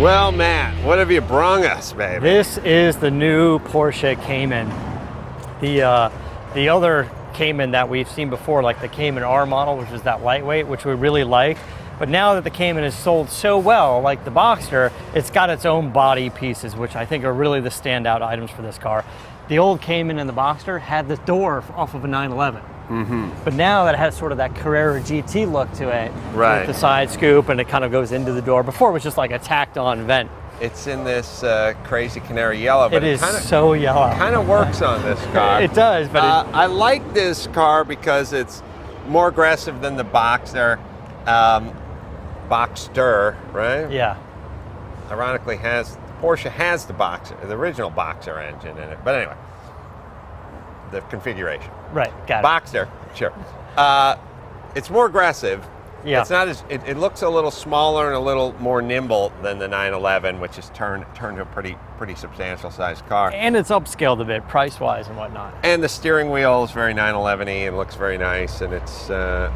Well, Matt, what have you brung us, baby? This is the new Porsche Cayman. The other Cayman that we've seen before, like the Cayman R model, which is that lightweight, which we really like. But now that the Cayman is sold so well, like the Boxster, it's got its own body pieces, which I think are really the standout items for this car. The old Cayman and the Boxster had the door off of a 911. But now that it has sort of that Carrera GT look to it, right, with the side scoop, and it kind of goes into the door. Before it was just like a tacked on vent. It's in this crazy canary yellow, but it is so yellow. Kind of works on this car. It does, but I like this car because it's more aggressive than the Boxster. Boxster, right? Yeah. Ironically, Porsche has the original Boxer engine in it, but anyway, the configuration. Right, got it. Boxster, sure. It's more aggressive. Yeah. It's not as it looks a little smaller and a little more nimble than the 911, which is turned to a pretty substantial sized car. And it's upscaled a bit, price wise and whatnot. And the steering wheel is very 911-y and looks very nice, and it's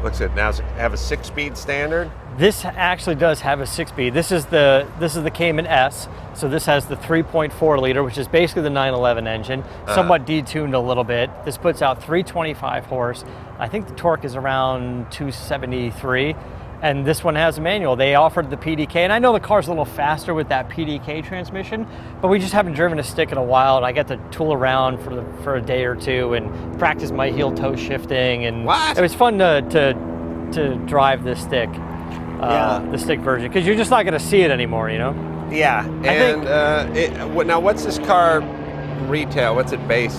looks good. Now, does it have a 6-speed standard? This actually does have a 6-speed. This is the Cayman S. So this has the 3.4 liter, which is basically the 911 engine, somewhat detuned a little bit. This puts out 325 horse. I think the torque is around 273. And this one has a manual. They offered the PDK, and I know the car's a little faster with that PDK transmission, but we just haven't driven a stick in a while, and I got to tool around for a day or two and practice my heel toe shifting, and it was fun to drive this stick, the stick version, because you're just not going to see it anymore, you know? Yeah, and now what's this car retail? What's it base?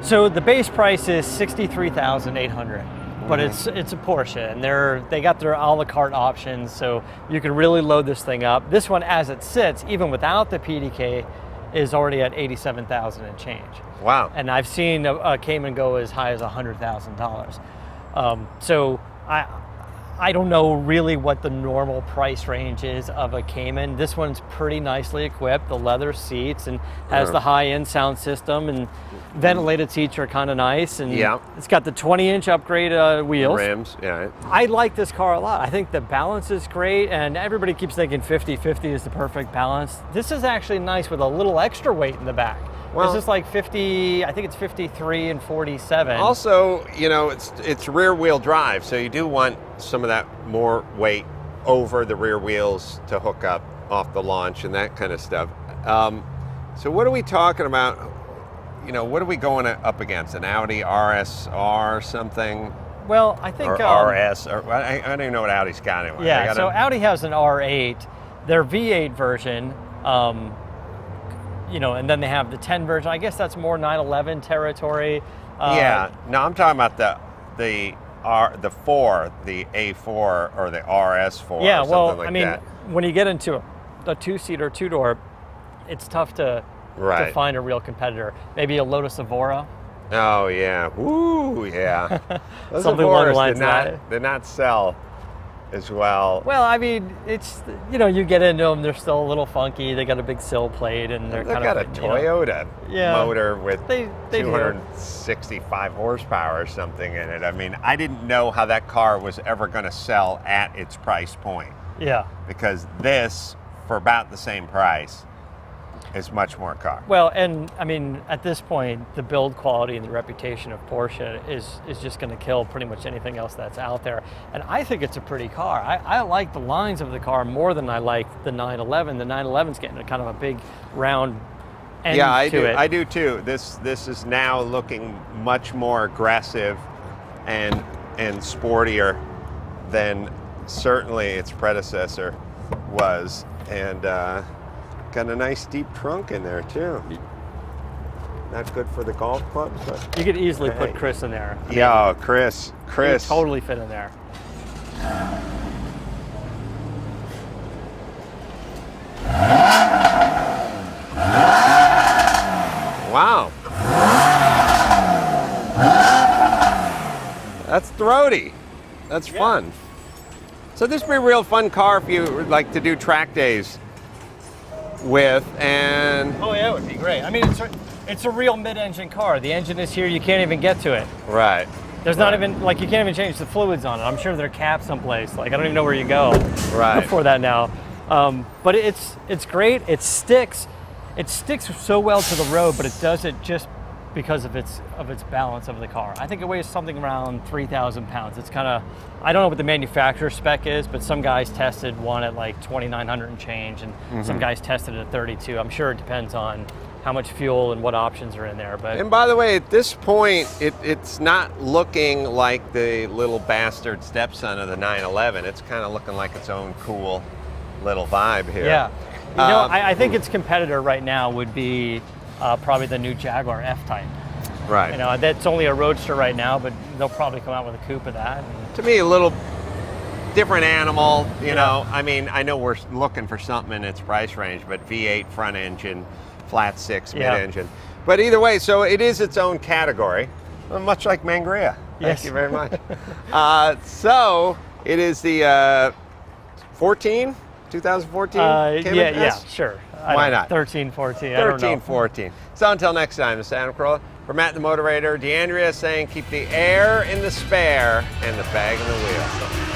So the base price is $63,800. But it's a Porsche, and they got their a la carte options, so you can really load this thing up. This one, as it sits, even without the PDK, is already at $87,000 and change. Wow! And I've seen a Cayman go as high as $100,000. So I don't know really what the normal price range is of a Cayman. This one's pretty nicely equipped. The leather seats and has the high-end sound system, and ventilated seats are kind of nice. And it's got the 20-inch upgrade wheels. Rims, yeah. I like this car a lot. I think the balance is great, and everybody keeps thinking 50-50 is the perfect balance. This is actually nice with a little extra weight in the back. Well, this is like 50, I think it's 53 and 47. Also, you know, it's rear wheel drive, so you do want some of that more weight over the rear wheels to hook up off the launch and that kind of stuff. So what are we talking about? You know, what are we going up against? An Audi RSR something? Well, I think... Or RS, or I don't even know what Audi's got anyway. Yeah, so Audi has an R8, their V8 version, you know, and then they have the 10 version. I guess that's more 911 territory. Yeah, no, I'm talking about the A4 or the RS4. Yeah, or well, something like I mean, that. when you get into a two-seater, two-door, it's tough to find a real competitor. Maybe a Lotus Evora. Oh yeah, woo, yeah. Those Something along the lines did not sell as well. Well, I mean, it's, you know, you get into them, they're still a little funky. They got a big sill plate, and they've got a Toyota motor with they 265 horsepower or something in it. I mean, I didn't know how that car was ever going to sell at its price point. Yeah. Because this, for about the same price, is much more car. Well, and I mean, at this point, the build quality and the reputation of Porsche is just going to kill pretty much anything else that's out there. And I think it's a pretty car. I like the lines of the car more than I like the 911. The 911's getting a kind of a big round end to it. I do too. This is now looking much more aggressive and sportier than certainly its predecessor was, and got a nice deep trunk in there too. Not good for the golf clubs, but you could easily put Chris in there. Yeah, Chris He'd totally fit in there. Wow, that's throaty. That's fun. So this would be a real fun car if you would like to do track days with, and oh yeah, it would be great. I mean, it's a real mid-engine car. The engine is here, you can't even get to it. Right. There's not even, like, you can't even change the fluids on it. I'm sure they're capped someplace. Like, I don't even know where you go right for that now. But it's great. It sticks so well to the road, but it does it just because of its balance of the car. I think it weighs something around 3,000 pounds. It's kind of, I don't know what the manufacturer spec is, but some guys tested one at like 2,900 and change, and some guys tested it at 32. I'm sure it depends on how much fuel and what options are in there. But And by the way, at this point, it's not looking like the little bastard stepson of the 911. It's kind of looking like its own cool little vibe here. yeah, I think its competitor right now would be probably the new Jaguar F-Type. Right. That's only a roadster right now, but they'll probably come out with a coupe of that. To me, a little different animal, you know. I mean, I know we're looking for something in its price range, but V8 front engine, flat six mid-engine. But either way, so it is its own category, much like Mangria. Thank you very much. So it is the 2014 Cayman S? Sure. Why not? 13, 14, 13, 14. So until next time, this is Adam Carolla. For Matt the Motivator, DeAndrea saying keep the air in the spare and the bag in the wheel.